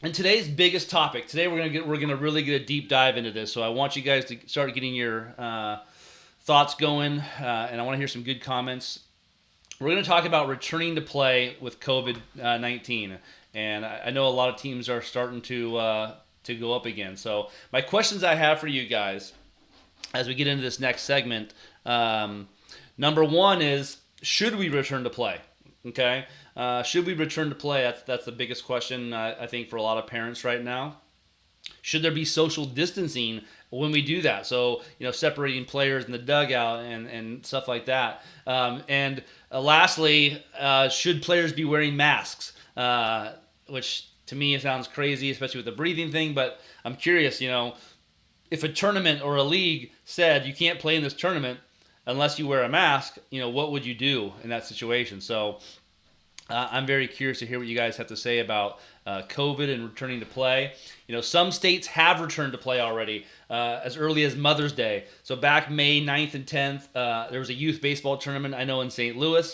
And today's biggest topic. Today we're gonna really get a deep dive into this. So I want you guys to start getting your thoughts going, and I want to hear some good comments. We're going to talk about returning to play with COVID 19, and I know a lot of teams are starting to go up again. So my questions I have for you guys as we get into this next segment. Number one is, should we return to play? Okay, should we return to play? That's the biggest question I think for a lot of parents right now. Should there be social distancing when we do that? So, separating players in the dugout and stuff like that. And lastly, should players be wearing masks? Which to me sounds crazy, especially with the breathing thing. But I'm curious, if a tournament or a league said you can't play in this tournament unless you wear a mask, what would you do in that situation? So I'm very curious to hear what you guys have to say about COVID and returning to play. Some states have returned to play already as early as Mother's Day. So back May 9th and 10th, there was a youth baseball tournament, I know, in St. Louis.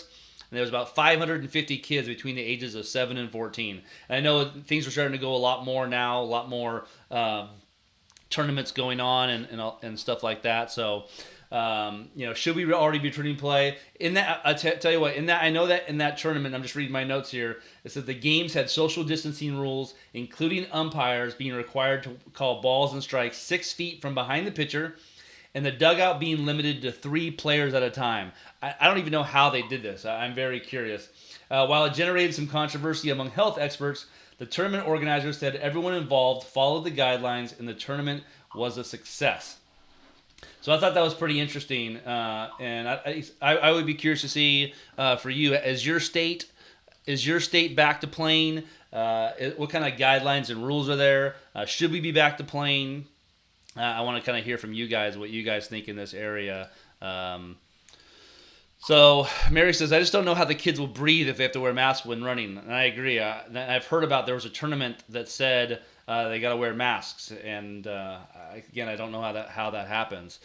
And there was about 550 kids between the ages of 7 and 14. And I know things are starting to go a lot more now, a lot more tournaments going on and stuff like that. So should we already be returning play in that? Tell you what, in that, I know that in that tournament, I'm just reading my notes here. It says the games had social distancing rules, including umpires being required to call balls and strikes 6 feet from behind the pitcher, and the dugout being limited to 3 players at a time. I don't even know how they did this. I'm very curious. While it generated some controversy among health experts, the tournament organizers said everyone involved followed the guidelines, and the tournament was a success. So I thought that was pretty interesting, and I would be curious to see for you, is your state back to playing? What kind of guidelines and rules are there? Should we be back to playing? I want to kind of hear from you guys what you guys think in this area. So Mary says, I just don't know how the kids will breathe if they have to wear masks when running. And I agree. I've heard about, there was a tournament that said they got to wear masks, and again, I don't know how that happens.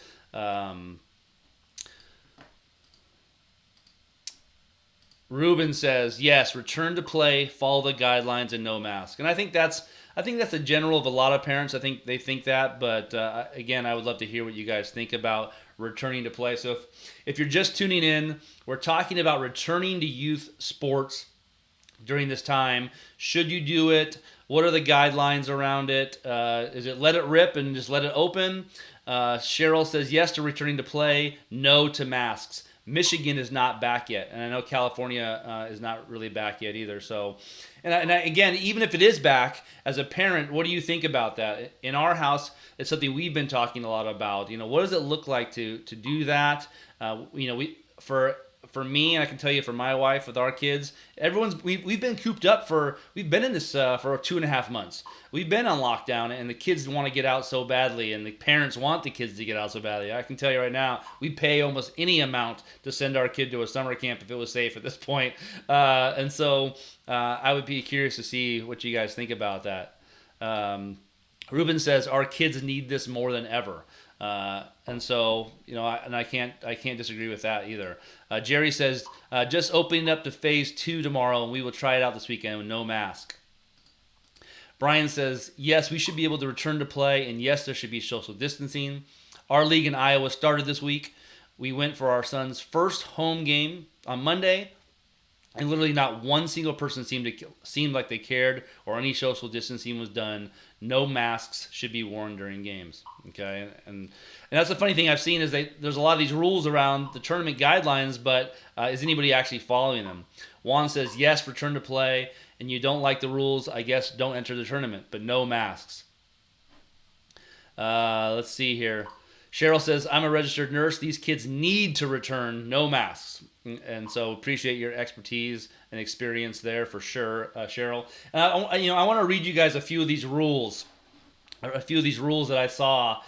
Ruben says, yes, return to play, follow the guidelines, and no mask. And I think that's the general of a lot of parents. I think they think that, but again, I would love to hear what you guys think about returning to play. So if you're just tuning in, we're talking about returning to youth sports during this time. Should you do it? What are the guidelines around it? Is it let it rip and just let it open? Cheryl says yes to returning to play, no to masks. Michigan is not back yet, and I know California is not really back yet either. So, again, even if it is back, as a parent, what do you think about that? In our house, it's something we've been talking a lot about. What does it look like to do that? For me, and I can tell you for my wife, with our kids, we've been cooped up we've been in this for 2.5 months. We've been on lockdown, and the kids want to get out so badly, and the parents want the kids to get out so badly. I can tell you right now, we pay almost any amount to send our kid to a summer camp if it was safe at this point. And so I would be curious to see what you guys think about that. Ruben says our kids need this more than ever. And so, I can't disagree with that either. Jerry says, just opening up to phase 2 tomorrow, and we will try it out this weekend with no mask. Brian says, yes, we should be able to return to play, and yes, there should be social distancing. Our league in Iowa started this week. We went for our son's first home game on Monday, and literally not one single person seemed like they cared, or any social distancing was done. No masks should be worn during games. Okay, and that's the funny thing I've seen is there's a lot of these rules around the tournament guidelines, but is anybody actually following them? Juan says yes, return to play, and you don't like the rules, I guess don't enter the tournament, but no masks. Let's see here. Cheryl says, I'm a registered nurse. These kids need to return, no masks. And so appreciate your expertise and experience there for sure, Cheryl. I want to read you guys a few of these rules that I saw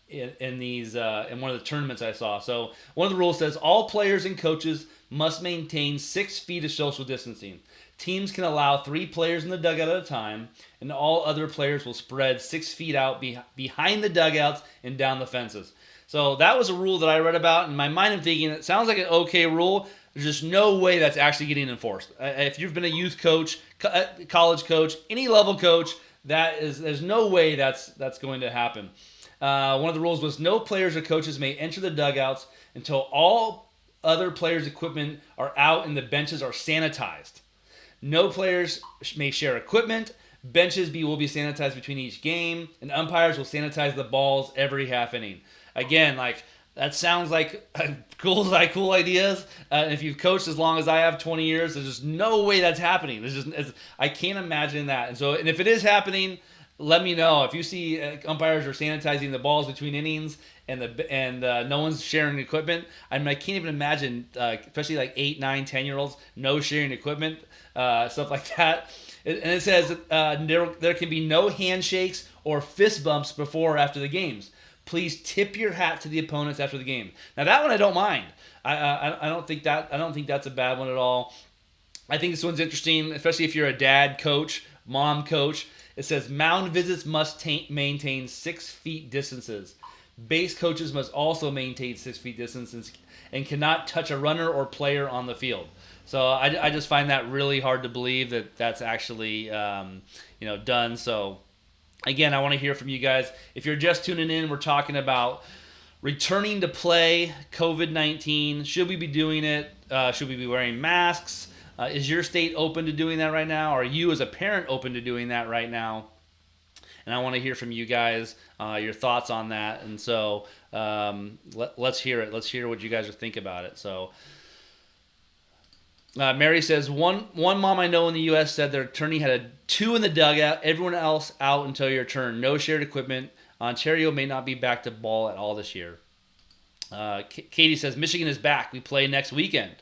in one of the tournaments I saw. So one of the rules says all players and coaches must maintain 6 feet of social distancing. Teams can allow 3 players in the dugout at a time, and all other players will spread 6 feet out behind the dugouts and down the fences. So that was a rule that I read about. In my mind, I'm thinking it sounds like an okay rule, There's just no way that's actually getting enforced. If you've been a youth coach, college coach, any level coach, there's no way that's going to happen. One of the rules was no players or coaches may enter the dugouts until all other players' equipment are out and the benches are sanitized. No players may share equipment. Benches will be sanitized between each game, and umpires will sanitize the balls every half inning. Again, that sounds like cool ideas. If you've coached as long as I have, 20 years, there's just no way that's happening. I can't imagine that. And if it is happening, let me know. If you see umpires are sanitizing the balls between innings and no one's sharing equipment, I can't even imagine, especially 8, 9, 10-year-olds, no sharing equipment, stuff like that. And it says there can be no handshakes or fist bumps before or after the games. Please tip your hat to the opponents after the game. Now that one I don't mind. I don't think that's a bad one at all. I think this one's interesting, especially if you're a dad coach, mom coach. It says mound visits must maintain 6 feet distances. Base coaches must also maintain 6 feet distances and cannot touch a runner or player on the field. So I just find that really hard to believe that that's actually done. So again, I want to hear from you guys. If you're just tuning in, we're talking about returning to play, COVID-19. Should we be doing it? Should we be wearing masks? Is your state open to doing that right now? Are you as a parent open to doing that right now? And I want to hear from you guys, your thoughts on that. And so let's hear it. Let's hear what you guys think about it. So Mary says, one mom I know in the U.S. said their attorney had 2 in the dugout, everyone else out until your turn. No shared equipment. Ontario may not be back to ball at all this year. Katie says, Michigan is back. We play next weekend.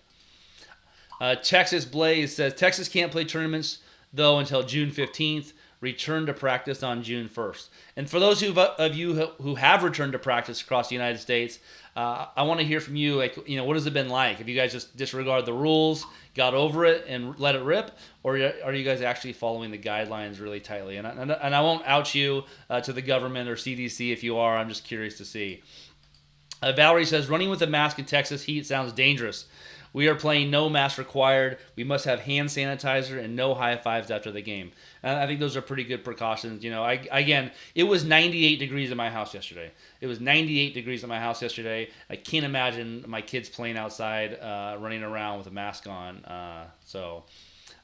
Texas Blaze says, Texas can't play tournaments, though, until June 15th. Return to practice on June 1st. And for those of you who have returned to practice across the United States, I want to hear from you. What has it been like? Have you guys just disregarded the rules, got over it, and let it rip, or are you guys actually following the guidelines really tightly? And I won't out you to the government or CDC if you are. I'm just curious to see. Valerie says, running with a mask in Texas heat sounds dangerous. We are playing no mask required. We must have hand sanitizer and no high fives after the game. And I think those are pretty good precautions. Again, it was 98 degrees in my house yesterday. I can't imagine my kids playing outside, running around with a mask on.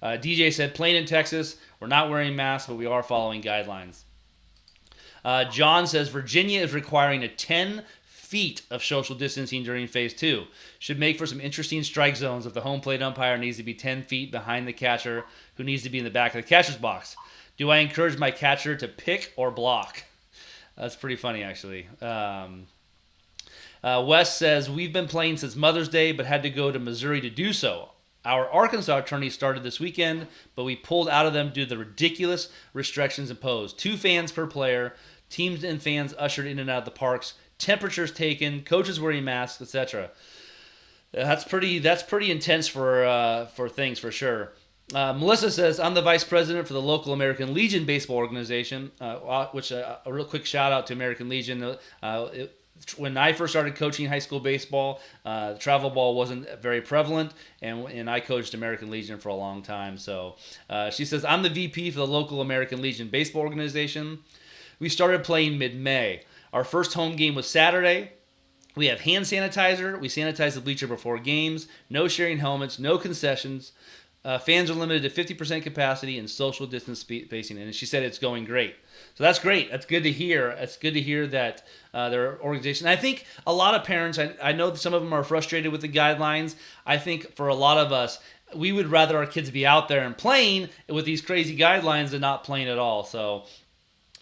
DJ said, playing in Texas, we're not wearing masks, but we are following guidelines. John says, Virginia is requiring a 10 feet of social distancing during phase 2. Should make for some interesting strike zones if the home plate umpire needs to be 10 feet behind the catcher, who needs to be in the back of the catcher's box. Do I encourage my catcher to pick or block? That's pretty funny, actually. Wes says, we've been playing since Mother's Day, but had to go to Missouri to do so. Our Arkansas tourney started this weekend, but we pulled out of them due to the ridiculous restrictions imposed. 2 fans per player, teams and fans ushered in and out of the parks, temperatures taken, coaches wearing masks, etc. That's pretty intense for things, for sure. Melissa says, I'm the vice president for the local American Legion baseball organization, which a real quick shout out to American Legion. When I first started coaching high school baseball, the travel ball wasn't very prevalent, and I coached American Legion for a long time. So she says, I'm the VP for the local American Legion baseball organization. We started playing mid-May. Our first home game was Saturday. We have hand sanitizer. We sanitize the bleacher before games. No sharing helmets. No concessions. Fans are limited to 50% capacity and social distance spacing. And she said it's going great. So that's great. That's good to hear. It's good to hear that their organization. I think a lot of parents, I know that some of them are frustrated with the guidelines. I think for a lot of us, we would rather our kids be out there and playing with these crazy guidelines than not playing at all. So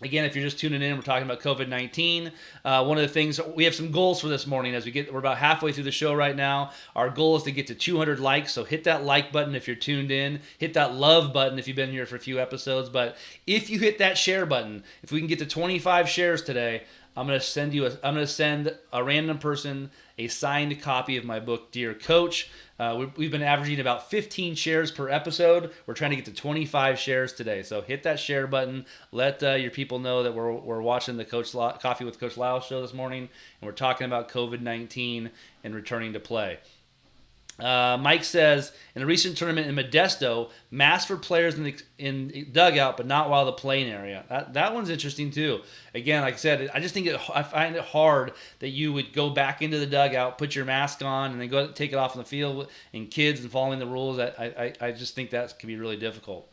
again, if you're just tuning in, we're talking about COVID-19. One of the things, we have some goals for this morning we're about halfway through the show right now. Our goal is to get to 200 likes, so hit that like button if you're tuned in. Hit that love button if you've been here for a few episodes. But if you hit that share button, if we can get to 25 shares today, I'm going to send a random person a signed copy of my book, Dear Coach. We've been averaging about 15 shares per episode. We're trying to get to 25 shares today. So hit that share button. Let your people know that we're watching the Coffee with Coach Lisle show this morning, and we're talking about COVID-19 and returning to play. Mike says, in a recent tournament in Modesto, masks for players in the dugout, but not while the playing area. That one's interesting too. Again, like I said, I just think I find it hard that you would go back into the dugout, put your mask on, and then go take it off on the field and kids and following the rules. I just think that can be really difficult.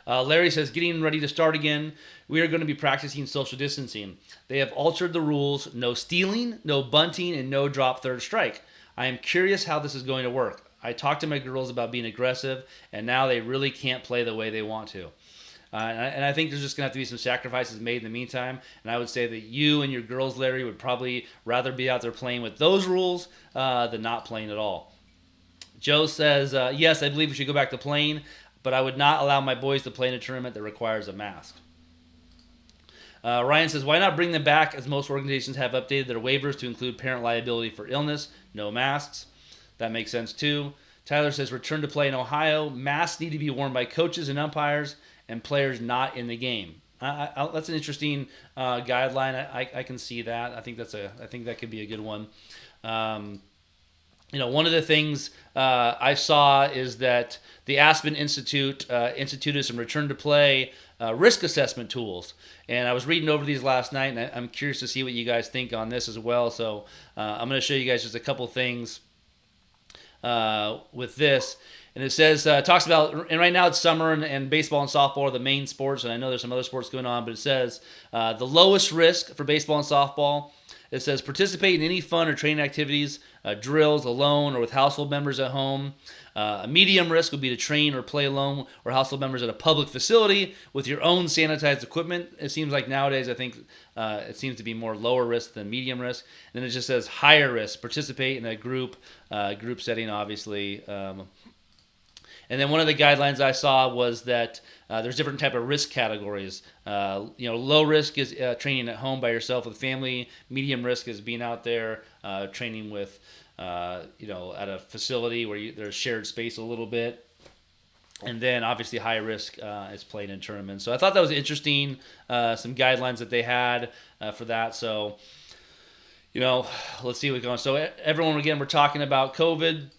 Larry says, getting ready to start again. We are going to be practicing social distancing. They have altered the rules. No stealing, no bunting, and no drop third strike. I am curious how this is going to work. I talked to my girls about being aggressive, and now they really can't play the way they want to. And I think there's just going to have to be some sacrifices made in the meantime. And I would say that you and your girls, Larry, would probably rather be out there playing with those rules than not playing at all. Joe says, yes, I believe we should go back to playing, but I would not allow my boys to play in a tournament that requires a mask. Ryan says, why not bring them back, as most organizations have updated their waivers to include parent liability for illness, no masks. That makes sense too. Tyler says, return to play in Ohio. Masks need to be worn by coaches and umpires and players not in the game. That's an interesting guideline. I can see that. I think that could be a good one. One of the things I saw is that the Aspen Institute instituted some return to play risk assessment tools. And I was reading over these last night, and I'm curious to see what you guys think on this as well. So I'm going to show you guys just a couple things with this. And it says, talks about, and right now it's summer, and baseball and softball are the main sports, and I know there's some other sports going on, but it says the lowest risk for baseball and softball. It says participate in any fun or training activities, drills alone or with household members at home. A medium risk would be to train or play alone or household members at a public facility with your own sanitized equipment. It seems like nowadays, I think it seems to be more lower risk than medium risk. And then it just says higher risk, participate in a group setting, obviously. And then one of the guidelines I saw was that there's different type of risk categories. Low risk is training at home by yourself with family. Medium risk is being out there training with, at a facility where there's shared space a little bit. And then obviously high risk is playing in tournaments. So I thought that was interesting. Some guidelines that they had for that. So, let's see what's going on. So everyone, again, we're talking about COVID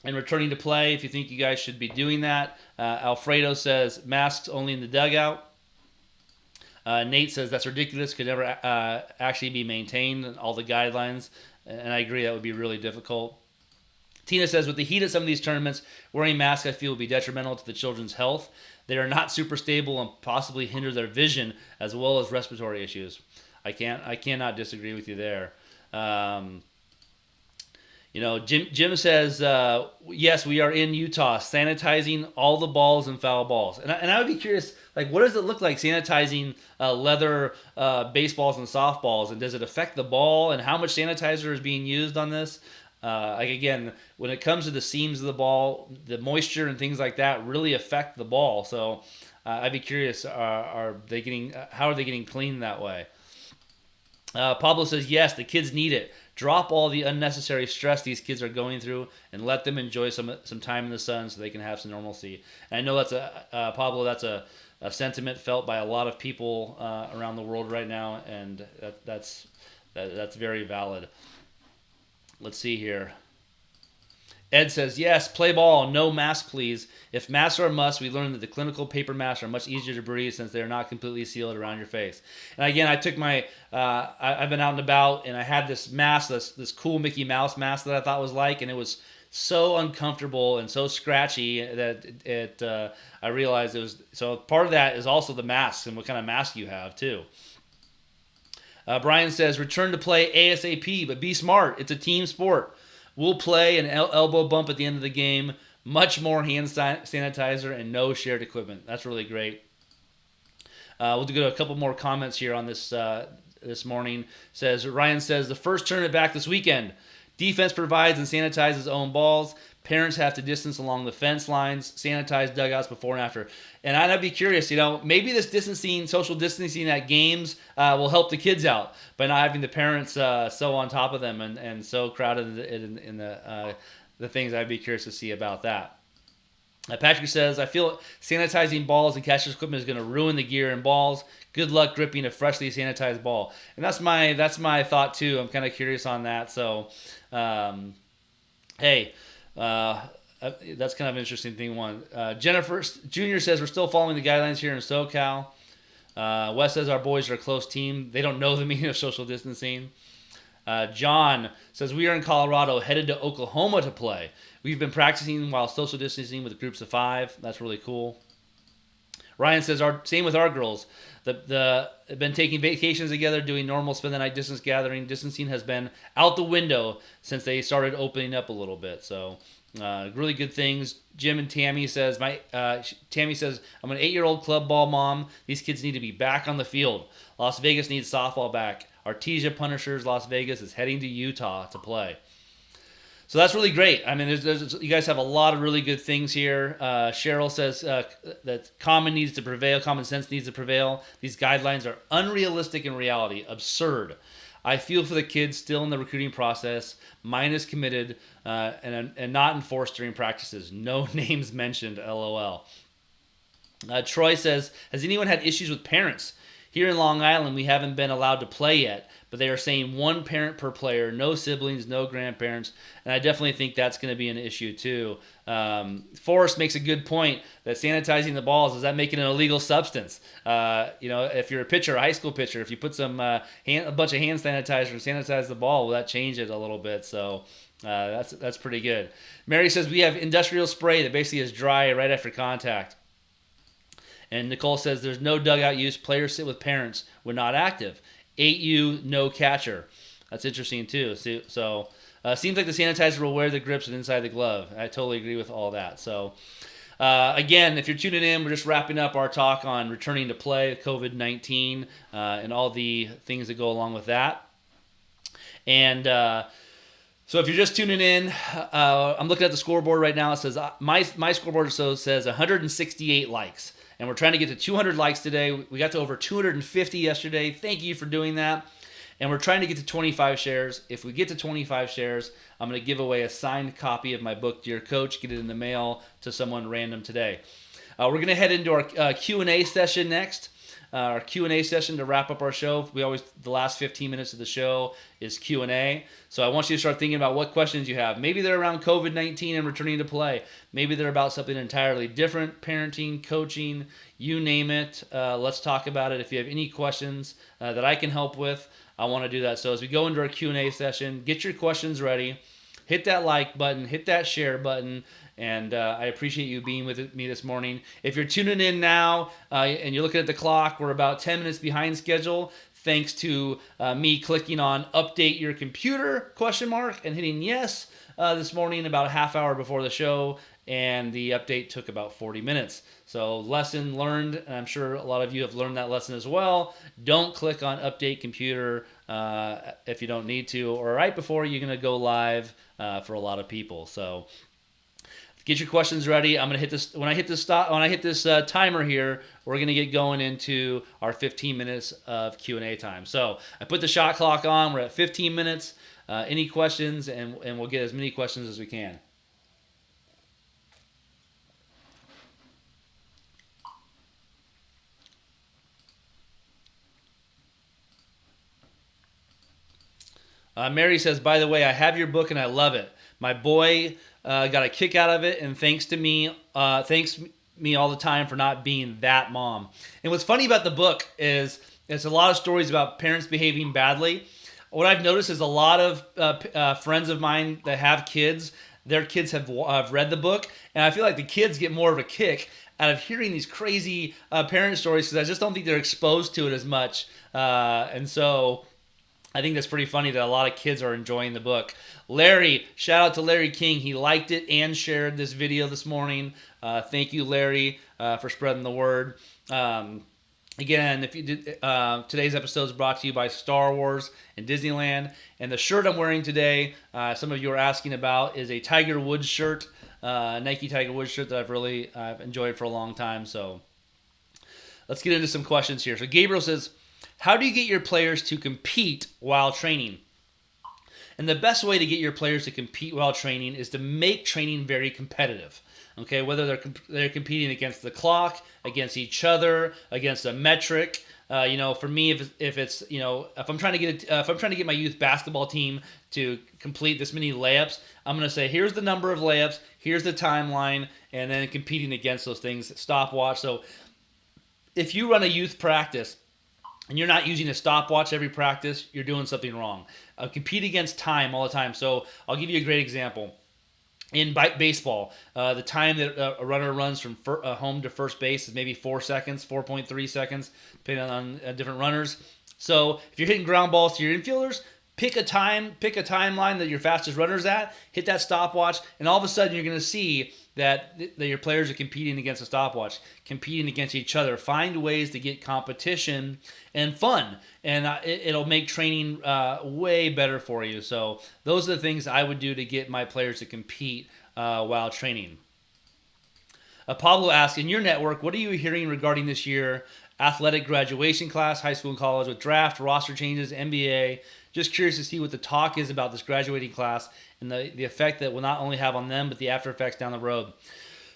and returning to play. If you think you guys should be doing that. Alfredo says masks only in the dugout. Nate says that's ridiculous, could never actually be maintained, all the guidelines, and I agree that would be really difficult. Tina says, with the heat of some of these tournaments, wearing masks I feel would be detrimental to the children's health. They are not super stable and possibly hinder their vision as well as respiratory issues. I cannot disagree with you there. Jim says, yes, we are in Utah, sanitizing all the balls and foul balls. And I would be curious, what does it look like sanitizing leather baseballs and softballs? And does it affect the ball? And how much sanitizer is being used on this? Again, when it comes to the seams of the ball, the moisture and things like that really affect the ball. So I'd be curious, how are they getting clean that way? Pablo says, yes, the kids need it. Drop all the unnecessary stress these kids are going through and let them enjoy some time in the sun so they can have some normalcy. And I know that's Pablo, that's a sentiment felt by a lot of people around the world right now, and that's very valid. Let's see here. Ed says, yes, play ball, no mask, please. If masks are a must, we learned that the clinical paper masks are much easier to breathe since they are not completely sealed around your face. And again, I took I've been out and about, and I had this mask, this cool Mickey Mouse mask that I thought was and it was so uncomfortable and so scratchy that I realized it was, so part of that is also the mask and what kind of mask you have too. Brian says, return to play ASAP, but be smart. It's a team sport. We'll play an elbow bump at the end of the game, much more hand sanitizer, and no shared equipment. That's really great. We'll go to a couple more comments here on this morning. Ryan says, the first tournament back this weekend. Defense provides and sanitizes own balls. Parents have to distance along the fence lines, sanitize dugouts before and after. And I'd be curious, maybe this social distancing at games will help the kids out by not having the parents so on top of them and so crowded in the things. I'd be curious to see about that. Patrick says, I feel sanitizing balls and catcher's equipment is going to ruin the gear and balls. Good luck gripping a freshly sanitized ball. And that's my thought too. I'm kind of curious on that. So, Hey, that's kind of an interesting thing. Jennifer Jr. says we're still following the guidelines here in SoCal. Wes says our boys are a close team. They don't know the meaning of social distancing. John says we are in Colorado, headed to Oklahoma to play. We've been practicing while social distancing with groups of 5. That's really cool. Ryan says same with our girls. They've been taking vacations together, doing normal spend the night distance gathering. Distancing has been out the window since they started opening up a little bit. So really good things. Jim and Tammy says Tammy says I'm an 8-year-old club ball mom. These kids need to be back on the field. Las Vegas needs softball back. Artesia Punishers Las Vegas is heading to Utah to play. So that's really great. I mean, you guys have a lot of really good things here. Cheryl says that common sense needs to prevail. These guidelines are unrealistic in reality, absurd. I feel for the kids still in the recruiting process. Mine is committed and not enforced during practices. No names mentioned, LOL. Troy says, has anyone had issues with parents? Here in Long Island, we haven't been allowed to play yet, but they are saying 1 parent per player, no siblings, no grandparents, and I definitely think that's going to be an issue too. Forrest makes a good point that sanitizing the balls, is that making an illegal substance? If you're a pitcher, a high school pitcher, if you put a bunch of hand sanitizer and sanitize the ball, will that change it a little bit? So that's pretty good. Mary says we have industrial spray that basically is dry right after contact. And Nicole says there's no dugout use. Players sit with parents when not active. 8U, no catcher. That's interesting too. So seems like the sanitizer will wear the grips and inside the glove. I totally agree with all that. So again, if you're tuning in, we're just wrapping up our talk on returning to play, COVID-19, and all the things that go along with that. And so if you're just tuning in, I'm looking at the scoreboard right now. It says my scoreboard says 168 likes. And we're trying to get to 200 likes today. We got to over 250 yesterday. Thank you for doing that. And we're trying to get to 25 shares. If we get to 25 shares, I'm going to give away a signed copy of my book, Dear Coach. Get it in the mail to someone random today. We're going to head into our Q&A session next. Our Q&A session to wrap up our show. The last 15 minutes of the show is Q&A. So I want you to start thinking about what questions you have. Maybe they're around COVID-19 and returning to play. Maybe they're about something entirely different, parenting, coaching, you name it. Let's talk about it. If you have any questions that I can help with, I want to do that. So as we go into our Q&A session, get your questions ready. Hit that like button, hit that share button, and I appreciate you being with me this morning. If you're tuning in now and you're looking at the clock, we're about 10 minutes behind schedule, thanks to me clicking on update your computer, ? And hitting yes this morning about a half hour before the show, and the update took about 40 minutes. So lesson learned, and I'm sure a lot of you have learned that lesson as well. Don't click on update computer if you don't need to, or right before you're going to go live for a lot of people. So get your questions ready. I'm going to hit this when I hit this timer here. We're going to get going into our 15 minutes of Q&A time. So I put the shot clock on. We're at 15 minutes. Any questions, and we'll get as many questions as we can. Mary says, by the way, I have your book and I love it. My boy got a kick out of it and thanks me all the time for not being that mom. And what's funny about the book is it's a lot of stories about parents behaving badly. What I've noticed is a lot of friends of mine that have kids, their kids have read the book, and I feel like the kids get more of a kick out of hearing these crazy parent stories because I just don't think they're exposed to it as much. And so I think that's pretty funny that a lot of kids are enjoying the book. Larry, shout out to Larry King. He liked it and shared this video this morning. Thank you, Larry, for spreading the word. Again, if you did, today's episode is brought to you by Star Wars and Disneyland. And the shirt I'm wearing today, some of you are asking about, is a Tiger Woods shirt, Nike Tiger Woods shirt that I've enjoyed for a long time. So let's get into some questions here. So Gabriel says, how do you get your players to compete while training? And the best way to get your players to compete while training is to make training very competitive. Okay, whether they're competing against the clock, against each other, against a metric, For me, if it's if I'm trying to get my youth basketball team to complete this many layups, I'm going to say here's the number of layups, here's the timeline, and then competing against those things, stopwatch. So if you run a youth practice and you're not using a stopwatch every practice, you're doing something wrong. Compete against time all the time. So I'll give you a great example. In baseball, the time that a runner runs from home to first base is maybe 4 seconds, 4.3 seconds, depending on different runners. So if you're hitting ground balls to your infielders, pick a timeline that your fastest runner's at, hit that stopwatch, and all of a sudden you're going to see that your players are competing against a stopwatch, competing against each other. Find ways to get competition and fun, and it'll make training way better for you. So those are the things I would do to get my players to compete while training. Pablo asks, in your network, what are you hearing regarding this year? Athletic graduation class, high school and college, with draft, roster changes, NBA. Just curious to see what the talk is about this graduating class and the effect that will not only have on them, but the after effects down the road.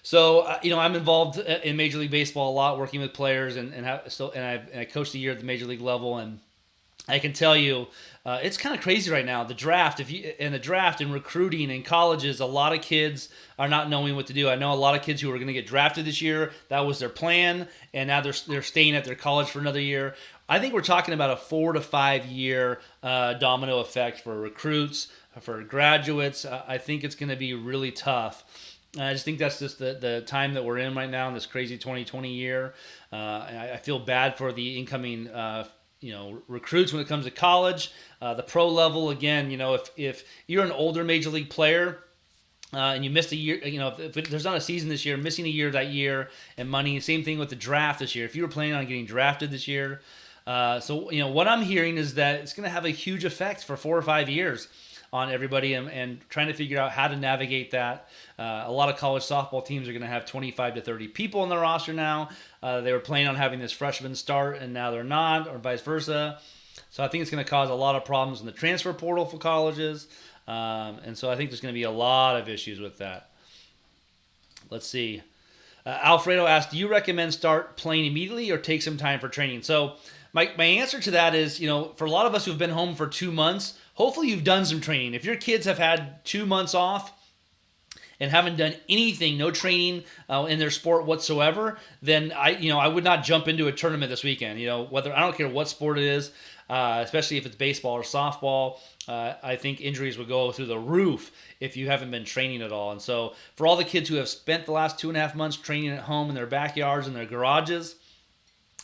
So, I'm involved in Major League Baseball a lot, working with players, and I coached a year at the Major League level, and I can tell you, it's kind of crazy right now. The draft, and recruiting in colleges, a lot of kids are not knowing what to do. I know a lot of kids who are going to get drafted this year. That was their plan, and now they're staying at their college for another year. I think we're talking about a 4 to 5 year domino effect for recruits, for graduates. I think it's going to be really tough. I just think that's just the time that we're in right now in this crazy 2020 year. I feel bad for the incoming recruits when it comes to college. The pro level, again, if you're an older major league player, and you missed a year, if there's not a season this year, missing a year that year and money. Same thing with the draft this year. If you were planning on getting drafted this year, what I'm hearing is that it's going to have a huge effect for 4 or 5 years on everybody, and trying to figure out how to navigate that. A lot of college softball teams are going to have 25 to 30 people on their roster now. They were planning on having this freshman start, and now they're not, or vice versa. So I think it's going to cause a lot of problems in the transfer portal for colleges. And so I think there's going to be a lot of issues with that. Let's see. Alfredo asked, do you recommend start playing immediately or take some time for training? So my answer to that is, for a lot of us who've been home for 2 months, hopefully you've done some training. If your kids have had 2 months off and haven't done anything, no training in their sport whatsoever, then I would not jump into a tournament this weekend. Whether I don't care what sport it is, especially if it's baseball or softball. I think injuries would go through the roof if you haven't been training at all. And so for all the kids who have spent the last 2.5 months training at home in their backyards and their garages,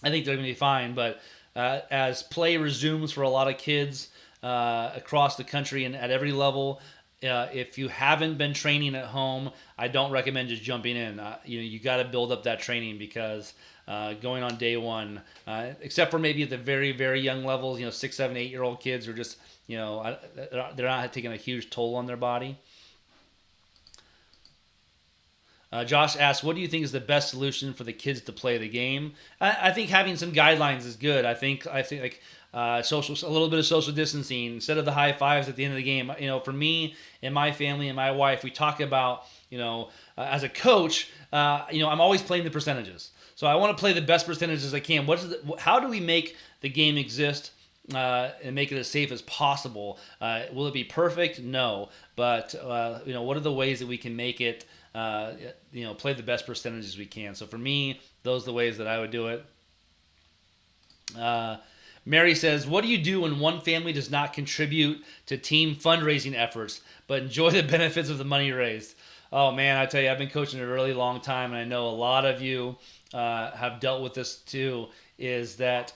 I think they're going to be fine. But as play resumes for a lot of kids across the country and at every level, if you haven't been training at home, I don't recommend just jumping in. You got to build up that training, because going on day one, except for maybe at the very, very young levels, 6, 7, 8-year-old kids are just, they're not taking a huge toll on their body. Josh asks, what do you think is the best solution for the kids to play the game? I think having some guidelines is good. I think like a little bit of social distancing instead of the high fives at the end of the game. For me and my family and my wife, we talk about, as a coach, I'm always playing the percentages. So I want to play the best percentages I can. How do we make the game exist and make it as safe as possible? Will it be perfect? No. But, what are the ways that we can make it, play the best percentages we can? So for me, those are the ways that I would do it. Mary says, what do you do when one family does not contribute to team fundraising efforts, but enjoy the benefits of the money raised? Oh, man, I tell you, I've been coaching a really long time, and I know a lot of you have dealt with this too, is that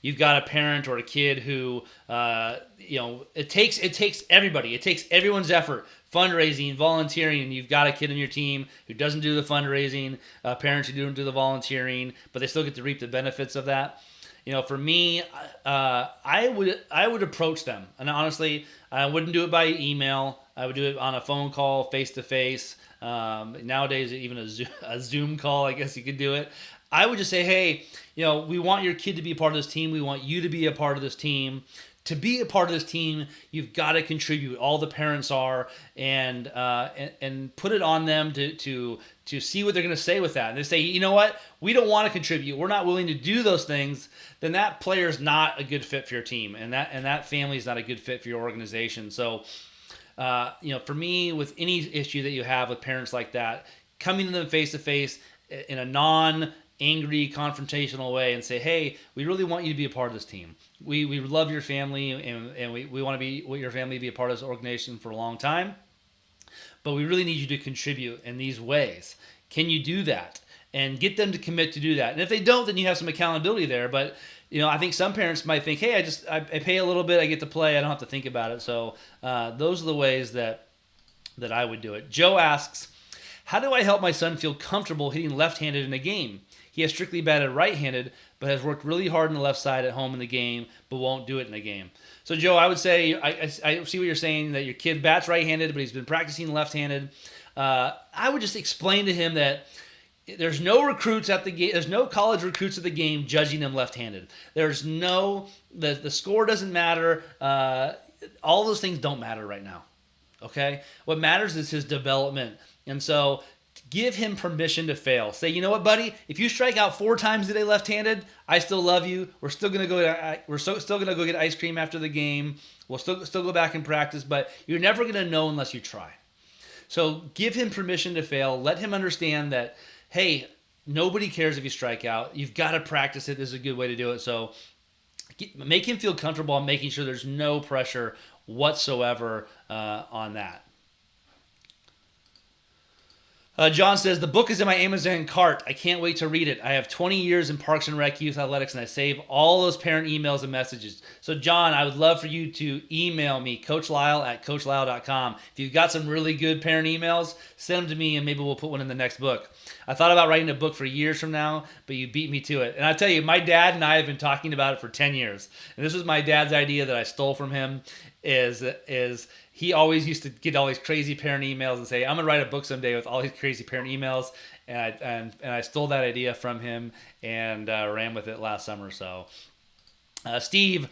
you've got a parent or a kid who, it takes everybody. It takes everyone's effort, fundraising, volunteering, and you've got a kid on your team who doesn't do the fundraising, parents who don't do the volunteering, but they still get to reap the benefits of that. For me, I would approach them, and honestly, I wouldn't do it by email. I would do it on a phone call, face to face. Nowadays, even a Zoom call, I guess you could do it. I would just say, hey, we want your kid to be a part of this team. We want you to be a part of this team. to be a part of this team, you've got to contribute. All the parents are, and put it on them to see what they're going to say with that. And they say, you know what, we don't want to contribute. We're not willing to do those things. Then that player's not a good fit for your team, and that family is not a good fit for your organization. So, for me, with any issue that you have with parents like that, coming to them face to face in a non-angry, confrontational way and say, hey, we really want you to be a part of this team. We love your family, and we want to be with your family, be a part of this organization for a long time. But we really need you to contribute in these ways. Can you do that? And get them to commit to do that. And if they don't, then you have some accountability there. But I think some parents might think, hey, I pay a little bit, I get to play, I don't have to think about it. So those are the ways that I would do it. Joe asks, how do I help my son feel comfortable hitting left-handed in a game? He has strictly batted right-handed, but has worked really hard on the left side at home in the game, but won't do it in the game. So, Joe, I would say, I see what you're saying, that your kid bats right-handed, but he's been practicing left-handed. I would just explain to him that there's no recruits at the game. There's no college recruits at the game judging him left-handed. There's no, the score doesn't matter. All those things don't matter right now. Okay? What matters is his development. And so give him permission to fail. Say, you know what, buddy? If you strike out 4 times today left-handed, I still love you. We're still gonna go. Still gonna go get ice cream after the game. We'll still go back and practice. But you're never gonna know unless you try. So give him permission to fail. Let him understand that, hey, nobody cares if you strike out. You've got to practice it. This is a good way to do it. So make him feel comfortable on making sure there's no pressure whatsoever on that. John says, the book is in my Amazon cart. I can't wait to read it. I have 20 years in Parks and Rec Youth Athletics, and I save all those parent emails and messages. So, John, I would love for you to email me, coachlisle@coachlisle.com. If you've got some really good parent emails, send them to me, and maybe we'll put one in the next book. I thought about writing a book for years from now, but you beat me to it. And I'll tell you, my dad and I have been talking about it for 10 years. And this was my dad's idea that I stole from him, is he always used to get all these crazy parent emails and say, I'm going to write a book someday with all these crazy parent emails. And I stole that idea from him and ran with it last summer. So, Steve,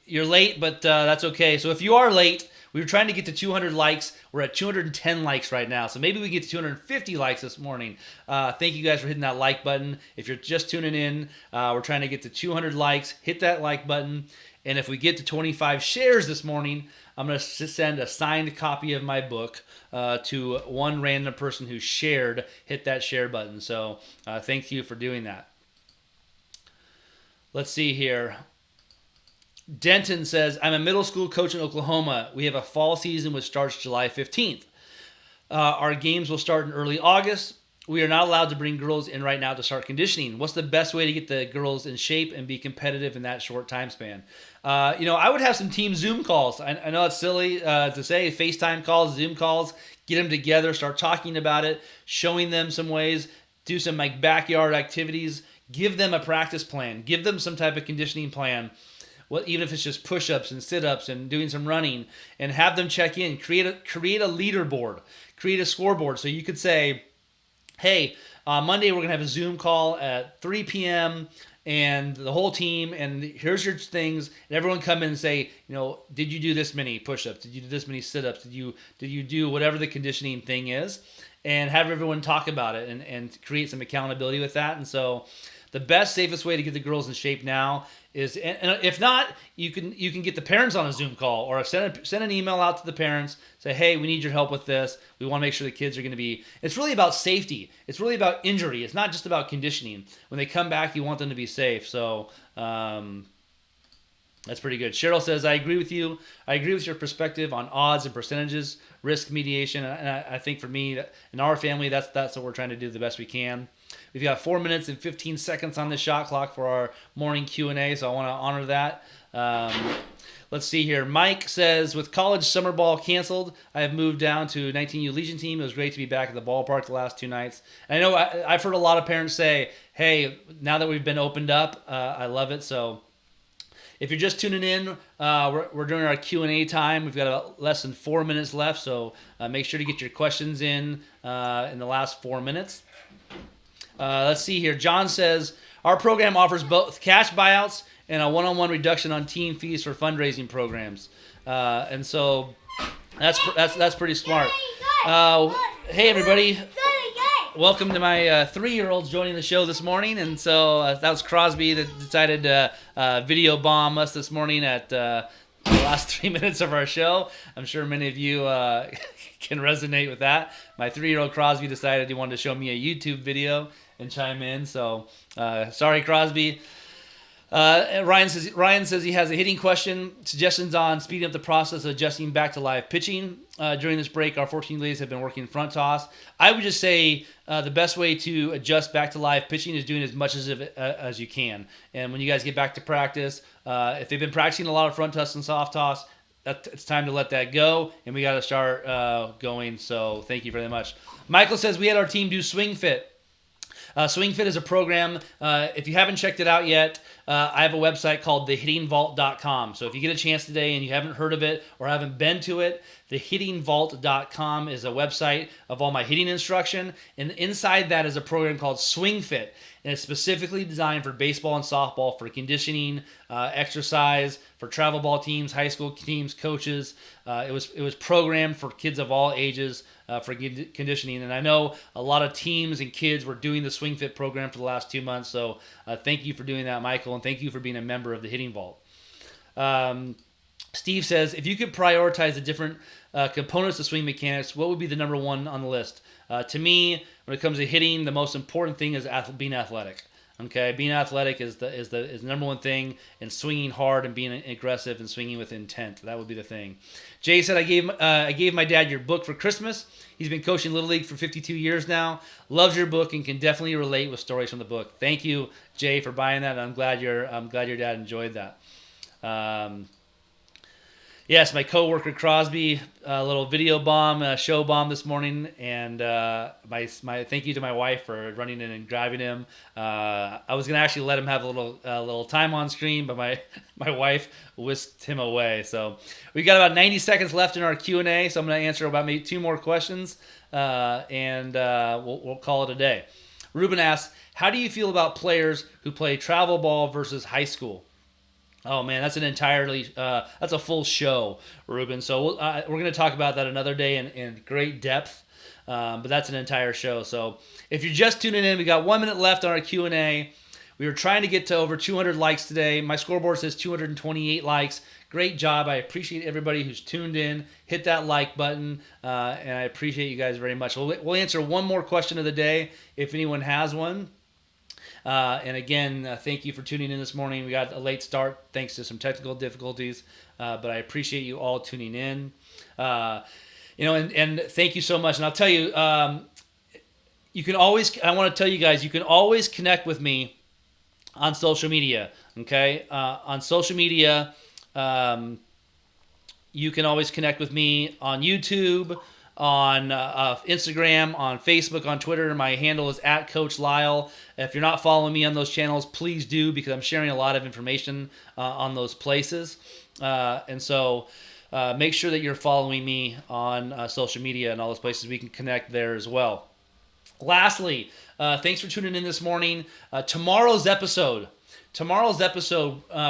you're late, but that's okay. So if you are late, we were trying to get to 200 likes. We're at 210 likes right now. So maybe we get to 250 likes this morning. Thank you guys for hitting that like button. If you're just tuning in, we're trying to get to 200 likes. Hit that like button. And if we get to 25 shares this morning, I'm going to send a signed copy of my book to one random person who shared. Hit that share button. So thank you for doing that. Let's see here. Denton says, I'm a middle school coach in Oklahoma. We have a fall season which starts July 15th. Our games will start in early August. We are not allowed to bring girls in right now to start conditioning. What's the best way to get the girls in shape and be competitive in that short time span? I would have some team Zoom calls. I know it's silly to say, FaceTime calls, Zoom calls, get them together, start talking about it, showing them some ways, do some backyard activities, give them a practice plan, give them some type of conditioning plan. Well, even if it's just push-ups and sit-ups and doing some running, and have them check in, create a leaderboard, create a scoreboard. So you could say, hey, Monday we're going to have a Zoom call at 3 p.m. and the whole team, and here's your things, and everyone come in and say, did you do this many push-ups? Did you do this many sit-ups? Did you do whatever the conditioning thing is? And have everyone talk about it and create some accountability with that. And so the best, safest way to get the girls in shape now is, and if not, you can get the parents on a Zoom call, or send an email out to the parents, say, hey, we need your help with this. We want to make sure the kids are going to be, it's really about safety. It's really about injury. It's not just about conditioning. When they come back, you want them to be safe. So that's pretty good. Cheryl says, I agree with you. I agree with your perspective on odds and percentages, risk mediation. And I think for me, in our family, that's what we're trying to do the best we can. We've got 4 minutes and 15 seconds on the shot clock for our morning Q&A, so I want to honor that. Let's see here. Mike says, with college summer ball canceled, I have moved down to 19U Legion team. It was great to be back at the ballpark the last 2 nights. And I know I've heard a lot of parents say, hey, now that we've been opened up, I love it. So if you're just tuning in, we're doing our Q&A time. We've got less than 4 minutes left, so make sure to get your questions in the last 4 minutes. Let's see here. John says, our program offers both cash buyouts and a one-on-one reduction on team fees for fundraising programs. And so that's pretty smart. Hey everybody, welcome to my 3-year-olds joining the show this morning. And so that was Crosby that decided to video bomb us this morning at the last 3 minutes of our show. I'm sure many of you can resonate with that. My 3-year-old Crosby decided he wanted to show me a YouTube video and chime in. So sorry, Crosby. Ryan says he has a hitting question. Suggestions on speeding up the process of adjusting back to live pitching. During this break, our 14 ladies have been working front toss. I would just say the best way to adjust back to live pitching is doing as much as you can. And when you guys get back to practice, if they've been practicing a lot of front toss and soft toss, it's time to let that go, and we got to start going. So thank you very much. Michael says we had our team do Swing Fit. Swing Fit is a program. If you haven't checked it out yet, I have a website called thehittingvault.com. So if you get a chance today and you haven't heard of it or haven't been to it, thehittingvault.com is a website of all my hitting instruction. And inside that is a program called Swing Fit. And it's specifically designed for baseball and softball, for conditioning, exercise, for travel ball teams, high school teams, coaches. It was programmed for kids of all ages for conditioning. And I know a lot of teams and kids were doing the Swing Fit program for the last 2 months. So thank you for doing that, Michael, and thank you for being a member of the Hitting Vault. Steve says, if you could prioritize the different components of swing mechanics, what would be the number one on the list? To me, when it comes to hitting, the most important thing is being athletic. Okay, being athletic is the number one thing, and swinging hard and being aggressive and swinging with intent. That would be the thing. Jay said, I gave my dad your book for Christmas. He's been coaching Little League for 52 years now. Loves your book and can definitely relate with stories from the book. Thank you, Jay, for buying that. I'm glad your dad enjoyed that. Yes, my coworker Crosby, a little video bomb, show bomb this morning, and my thank you to my wife for running in and grabbing him. I was gonna actually let him have a little time on screen, but my wife whisked him away. So we got about 90 seconds left in our Q&A, so I'm gonna answer about maybe 2 more questions, and we'll call it a day. Ruben asks, how do you feel about players who play travel ball versus high school? Oh man, that's that's a full show, Ruben. So we're going to talk about that another day in great depth, but that's an entire show. So if you're just tuning in, we got 1 minute left on our Q&A. We were trying to get to over 200 likes today. My scoreboard says 228 likes. Great job. I appreciate everybody who's tuned in. Hit that like button, and I appreciate you guys very much. We'll answer one more question of the day if anyone has one. And again, thank you for tuning in this morning. We got a late start thanks to some technical difficulties, but I appreciate you all tuning in. And thank you so much. And I'll tell you, I want to tell you guys, you can always connect with me on social media. Okay, on social media, you can always connect with me on YouTube, on Instagram, on Facebook, on Twitter. My handle is @Coach Lisle. If you're not following me on those channels, please do, because I'm sharing a lot of information on those places. And so make sure that you're following me on social media and all those places. We can connect there as well. Lastly, thanks for tuning in this morning. Tomorrow's episode,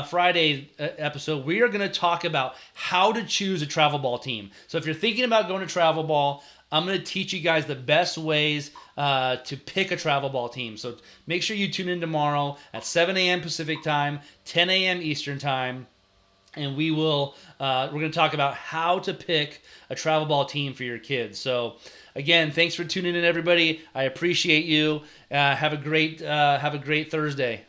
Friday episode, we are going to talk about how to choose a travel ball team. So if you're thinking about going to travel ball, I'm going to teach you guys the best ways to pick a travel ball team. So make sure you tune in tomorrow at 7 a.m. Pacific time, 10 a.m. Eastern time, and we're going to talk about how to pick a travel ball team for your kids. So again, thanks for tuning in, everybody. I appreciate you. Have a great Thursday.